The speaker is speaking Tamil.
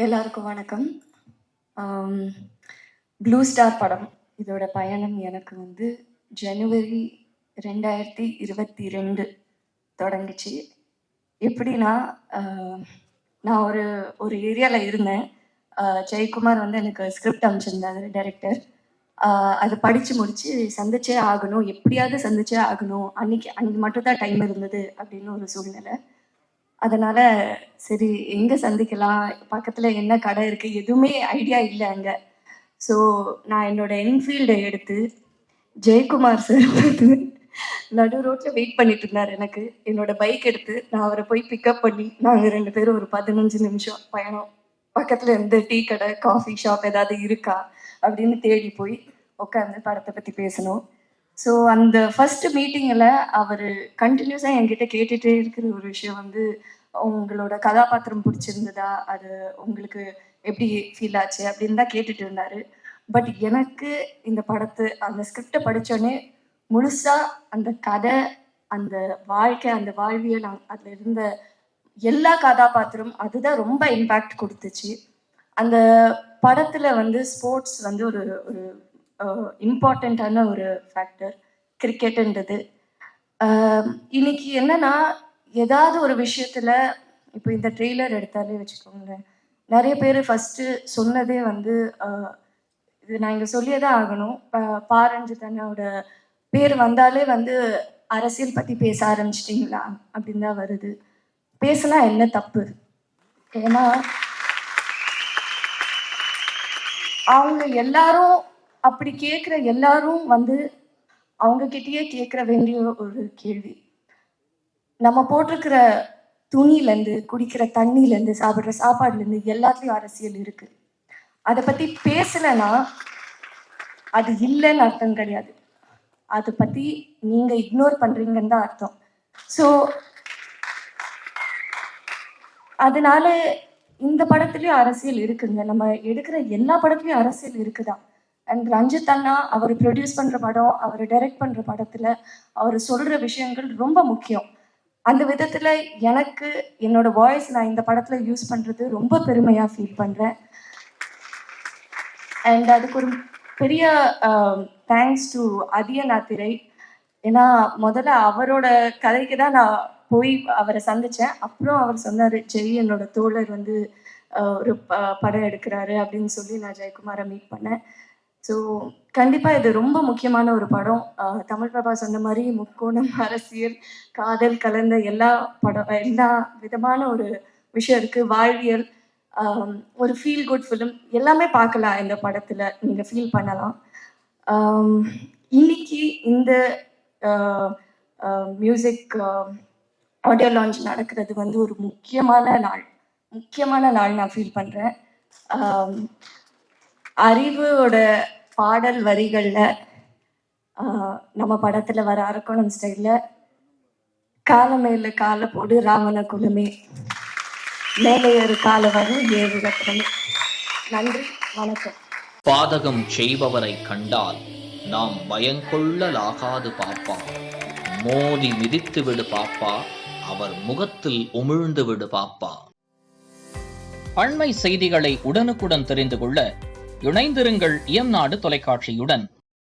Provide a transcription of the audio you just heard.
எல்லாருக்கும் வணக்கம். ப்ளூ ஸ்டார் படம் இதோட பயணம் எனக்கு வந்து ஜனவரி 2022 தொடங்குச்சு. எப்படின்னா, நான் ஒரு ஒரு ஏரியாவில் இருந்தேன். ஜெயக்குமார் வந்து எனக்கு ஸ்கிரிப்ட் அனுப்பிச்சிருந்தாரு டைரக்டர். அதை படித்து முடித்து சந்திச்சே ஆகணும், எப்படியாவது சந்திச்சே ஆகணும், அன்னைக்கு மட்டும் தான் டைம் இருந்தது அப்படின்னு ஒரு சூழ்நிலை. அதனால சரி எங்கே சந்திக்கலாம், பக்கத்தில் என்ன கடை இருக்குது, எதுவுமே ஐடியா இல்லை அங்கே. ஸோ நான் என்னோட என்ஃபீல்டை எடுத்து ஜெயக்குமார் சார் வந்து நடு ரோட்டில் வெயிட் பண்ணிட்டு இருந்தார். எனக்கு என்னோட பைக் எடுத்து நான் அவரை போய் பிக்கப் பண்ணி நாங்கள் 2 பேரும் ஒரு 15 நிமிஷம் பயணம் பக்கத்தில் இருந்து டீ கடை, காஃபி ஷாப் ஏதாவது இருக்கா அப்படின்னு தேடி போய் உட்காந்து படத்தை பற்றி பேசணும். ஸோ அந்த ஃபர்ஸ்ட் மீட்டிங்கில் அவர் கண்டினியூஸாக என்கிட்ட கேட்டுகிட்டே இருக்கிற ஒரு விஷயம் வந்து, உங்களோட கதாபாத்திரம் பிடிச்சிருந்ததா, அது உங்களுக்கு எப்படி ஃபீல் ஆச்சு அப்படின்னு தான் கேட்டுட்டு இருந்தார். பட் எனக்கு இந்த படத்தை அந்த ஸ்கிரிப்டை படித்தோடனே முழுசாக அந்த கதை, அந்த வாழ்க்கை, அந்த வாழ்வியல், அதில் இருந்த எல்லா கதாபாத்திரம் அதுதான் ரொம்ப இம்பேக்ட் கொடுத்துச்சு. அந்த படத்தில் வந்து ஸ்போர்ட்ஸ் வந்து ஒரு ஒரு இம்பார்ட்டண்ட்டான ஒரு ஃபேக்டர், கிரிக்கெட்டுன்றது. இன்னைக்கு என்னன்னா, ஏதாவது ஒரு விஷயத்தில் இப்போ இந்த ட்ரெய்லர் எடுத்தாலே வச்சுக்கோங்களேன், நிறைய பேர் ஃபஸ்ட்டு சொன்னதே வந்து இது நான் இங்கே சொல்லியே தான் ஆகணும். பாரஞ்சித் அண்ணாவோட பேர் வந்தாலே வந்து அரசியல் பற்றி பேச ஆரம்பிச்சிட்டிங்களா அப்படின்னு தான் வருது. பேசினா என்ன தப்பு? ஏன்னா அவங்க எல்லாரும் அப்படி கேட்குற எல்லாரும் வந்து அவங்கக்கிட்டேயே கேட்குற வேண்டிய ஒரு கேள்வி, நம்ம போட்டிருக்கிற துணியிலேருந்து, குடிக்கிற தண்ணியிலேருந்து, சாப்பிட்ற சாப்பாடுலேருந்து எல்லாத்துலேயும் அரசியல் இருக்குது. அதை பற்றி பேசலைன்னா அது இல்லைன்னு அர்த்தம் கிடையாது, அதை பற்றி நீங்கள் இக்னோர் பண்ணுறீங்கன்னு தான் அர்த்தம். ஸோ அதனால இந்த படத்துலேயும் அரசியல் இருக்குங்க, நம்ம எடுக்கிற எல்லா படத்துலையும் அரசியல் இருக்குதான். அண்ட் ரஞ்சித் அண்ணா அவர் ப்ரொடியூஸ் பண்ணுற படம், அவர் டைரக்ட் பண்ணுற படத்தில் அவர் சொல்கிற விஷயங்கள் ரொம்ப முக்கியம். அந்த விதத்தில் எனக்கு என்னோட வாய்ஸ் நான் இந்த படத்தில் யூஸ் பண்ணுறது ரொம்ப பெருமையாக ஃபீல் பண்ணுறேன். அண்ட் அதுக்கு ஒரு பெரிய தேங்க்ஸ் டு அதியநாத்திரை. ஏன்னா முதல்ல அவரோட கதைக்கு தான் நான் போய் அவரை சந்தித்தேன். அப்புறம் அவர் சொன்னார், ஜெய் என்னோட தோழர் வந்து ஒரு படம் எடுக்கிறாரு அப்படின்னு சொல்லி நான் ஜெயக்குமாரை மீட் பண்ணேன். ஸோ கண்டிப்பாக இது ரொம்ப முக்கியமான ஒரு படம். தமிழ் பிரபா சொன்ன மாதிரி முக்கோணம், அரசியல், காதல் கலந்த எல்லா விதமான ஒரு விஷயம் இருக்குது. வாழ்வியல், ஒரு ஃபீல் குட் ஃபிலிம் எல்லாமே பார்க்கலாம் இந்த படத்தில், நீங்கள் ஃபீல் பண்ணலாம். இன்னைக்கு இந்த மியூசிக் ஆடியோ லான்ச் நடக்கிறது வந்து ஒரு முக்கியமான நாள் நான் ஃபீல் பண்ணுறேன். அறிவோட பாடல் வரிகளில் நம்ம படத்தில் வர அரக்கோணம் ஸ்டைலில் காலமேல காலை போடு ராவண குலமே, மேலே ஒரு கால வரும் ஏழு ரத்னமே. நன்றி, வணக்கம். பாதகம் செய்பவரை கண்டால் நாம் பயங்கொள்ளலாகாது பாப்பா, மோதி மிதித்து விடு பாப்பா, அவர் முகத்தில் உமிழ்ந்து விடு பாப்பா. அண்மை செய்திகளை உடனுக்குடன் தெரிந்து கொள்ள இணைந்திருங்கள் இயம்நாடு தொலைக்காட்சியுடன்.